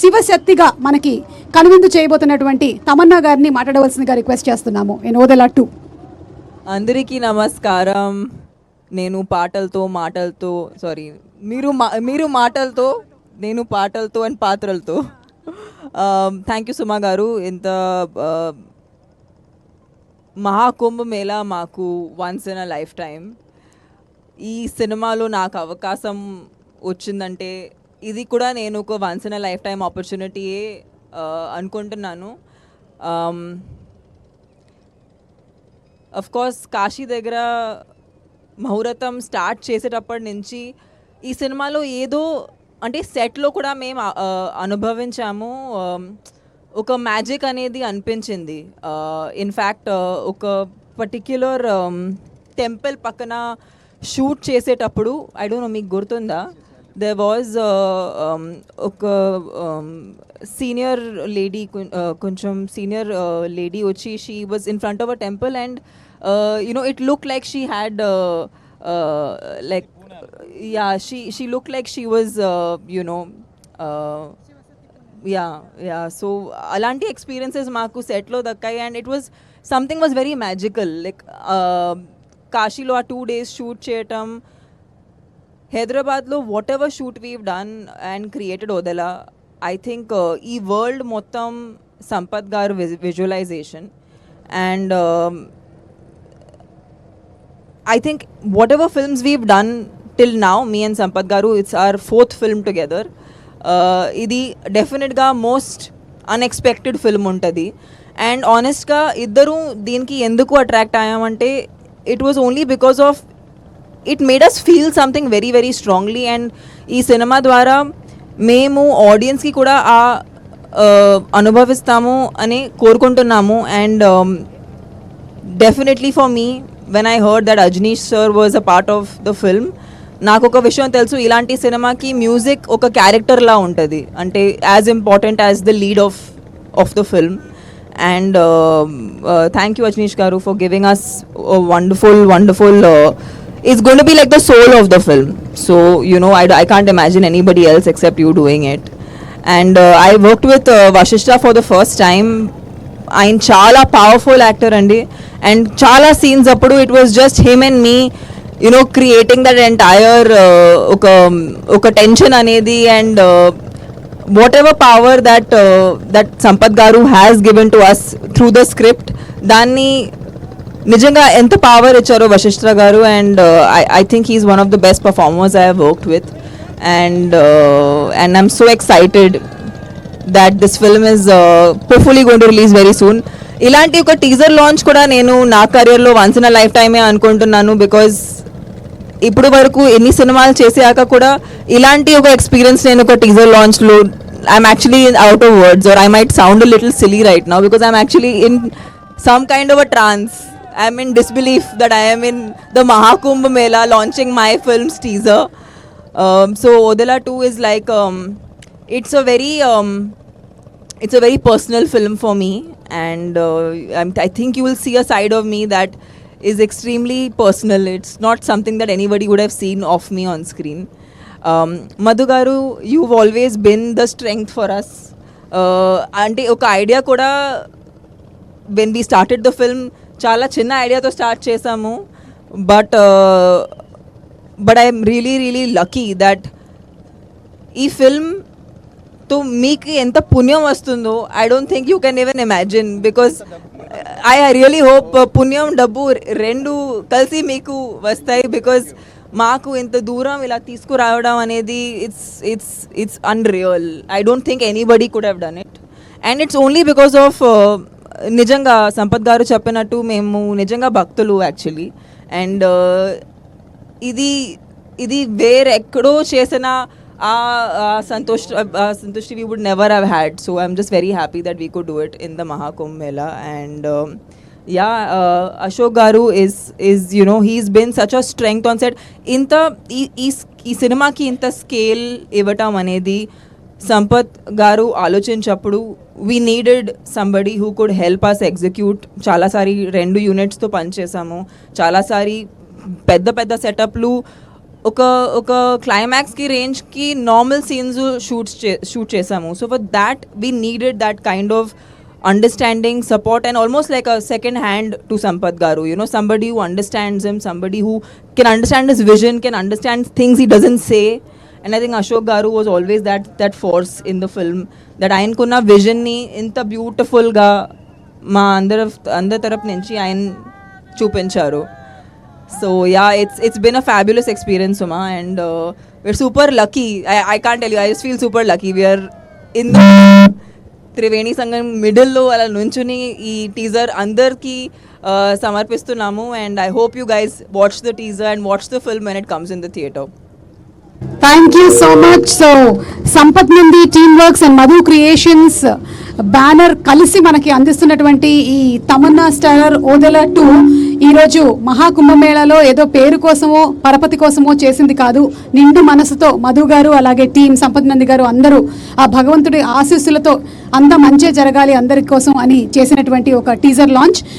శివశక్తిగా మనకి కనువిందు చేయబోతున్నటువంటి తమన్నా గారిని మాట్లాడవలసిందిగా రిక్వెస్ట్ చేస్తున్నాము. ఇన్ ఓదెలా 2. అందరికీ నమస్కారం. నేను మాటలతో సారీ మీరు మాటలతో నేను పాటలతో అండ్ పాత్రలతో. థ్యాంక్ యూ సుమా గారు. ఇంత మహాకుంభ మేళా మాకు once in a lifetime. ఈ సినిమాలో నాకు అవకాశం వచ్చిందంటే ఇది కూడా నేను ఒక once in a lifetime ఆపర్చునిటీయే అనుకుంటున్నాను. అఫ్ కోర్స్ కాశీ దగ్గర ముహూర్తం స్టార్ట్ చేసేటప్పటి నుంచి ఈ సినిమాలో ఏదో అంటే సెట్లో కూడా మేము అనుభవించాము. ఒక మ్యాజిక్ అనేది అనిపించింది. ఇన్ఫ్యాక్ట్ ఒక పర్టిక్యులర్ టెంపుల్ పక్కన షూట్ చేసేటప్పుడు ఐ డోంట్ నో మీకు గుర్తుందా, there was ఒక సీనియర్ లేడీ కొంచెం సీనియర్ లేడీ వచ్చి she was in front of a temple and it looked like she had like she looked like she was so alanti experiences maaku set lo dakkai and it was something was very magical. Like kashi lo 2 days shoot cheyatam, hyderabad lo whatever shoot we've done and created odela, I think ee world mottam Sampath garu visualization and I think whatever films we've done till now, me and Sampath garu, it's our 4th film together. Idi definite ga most unexpected film untadi and honest ga iddaru deenki enduku attract ayamante it was only because of it made us feel something very very strongly and ee cinema dwara memu audience ki kuda aa anubhavistamu ani korukuntunnamu and definitely for me when I heard that Ajnish sir was a part of the film, నాకు ఒక విషయం తెలుసు, ఇలాంటి సినిమాకి music ఒక character లా ఉంటుంది, అంటే as important as the lead of the film. And thank you Ajaneesh garu for giving us wonderful it's going to be like the soul of the film, so I can't imagine anybody else except you doing it. And I worked with Vashishta for the first time. ఆయన చాలా powerful actor అండి and చాలా scenes అప్పుడు it was just him and me creating that entire ఒక tension అనేది and whatever power that Sampath garu has given to us through the script, దాన్ని నిజంగా ఎంత పవర్ ఇచ్చారో Vasishta garu. And I think he's one of the best performers I have worked with and I'm so excited that this film is hopefully going to release very soon. ఇలాంటి ఒక teaser launch కూడా నేను నా కెరియర్లో వన్స్ ఇన్ అ లైఫ్ టైమే అనుకుంటున్నాను, because ఇప్పుడు వరకు ఎన్ని సినిమాలు చేసాక కూడా ఇలాంటి ఒక ఎక్స్పీరియన్స్ నేను ఒక టీజర్ లాంచ్లో I'm actually out of words or I might sound little silly right now because I'm actually in some kind of a trance. I'm in disbelief that I am in the Mahakumbh Mela launching my film's teaser. So Odela 2 is like it's a very personal film for me, and I think you will see a side of me that is extremely personal. It's not something that anybody would have seen of me on screen. Madhu garu, you've always been the strength for us. Ante oka idea kuda when we started the film చాలా చిన్న ఐడియాతో start చేసాము, but I'm really lucky that ఈ ఫిల్మ్తో మీకు ఎంత పుణ్యం వస్తుందో I don't think you can even imagine, because I really hope పుణ్యం డబ్బు రెండు కలిసి మీకు వస్తాయి, బికాజ్ మాకు ఇంత దూరం ఇలా తీసుకురావడం అనేది it's unreal. I don't think anybody could have done it, and it's only because of నిజంగా సంపత్ గారు చెప్పినట్టు మేము నిజంగా భక్తులు యాక్చువల్లీ. అండ్ ఇది వేరెక్కడో చేసిన సంతోషి we would never have had. So I'm just very happy that we could do it in the Mahakumbh Mela. And Ashok గారు is he's been such a strength on set. ఇంత ఈ సినిమాకి ఇంత స్కేల్ ఇవ్వటం అనేది సంపత్ గారు ఆలోచించప్పుడు we needed somebody who could help us execute. చాలాసారి 2 యూనిట్స్తో పనిచేసాము, చాలాసారి పెద్ద సెటప్లు ఒక క్లైమాక్స్కి రేంజ్కి నార్మల్ సీన్స్ షూట్ చేసాము. So for that we needed that kind of understanding, support, and almost like a second hand to Sampath Garu. You know, somebody who understands him, somebody who can understand his vision, can understand things he doesn't say. And I think Ashok Garu was always that force in the film. That ఆయనకున్న vision ని ఇంత beautiful గా మా అందరి తరపు నుంచి ఆయన చూపించారు. So yeah, it's been a fabulous experience, Suma, and we're super lucky. I can't tell you, I just feel super lucky. We are in the Triveni సంఘం మిడిల్లో అలా నుంచుని ఈ టీజర్ అందరికీ సమర్పిస్తున్నాము. And I hope you guys watch the teaser and watch the film when it comes in the theatre. Thank you so much. So Sampath నుండి team works and Madhu Creations banner కలిసి మనకి అందిస్తున్నటువంటి ఈ తమన్నా స్టారర్ ఓదెల 2 ఈరోజు మహాకుంభమేళాలో ఏదో పేరు కోసమో పరపతి కోసమో చేసింది కాదు. నిండు మనసుతో మధు గారు అలాగే టీం సంపత్ నంది గారు అందరూ ఆ భగవంతుడి ఆశీస్సులతో అంతా మంచే జరగాలి అందరి కోసం అని చేసినటువంటి ఒక టీజర్ లాంచ్.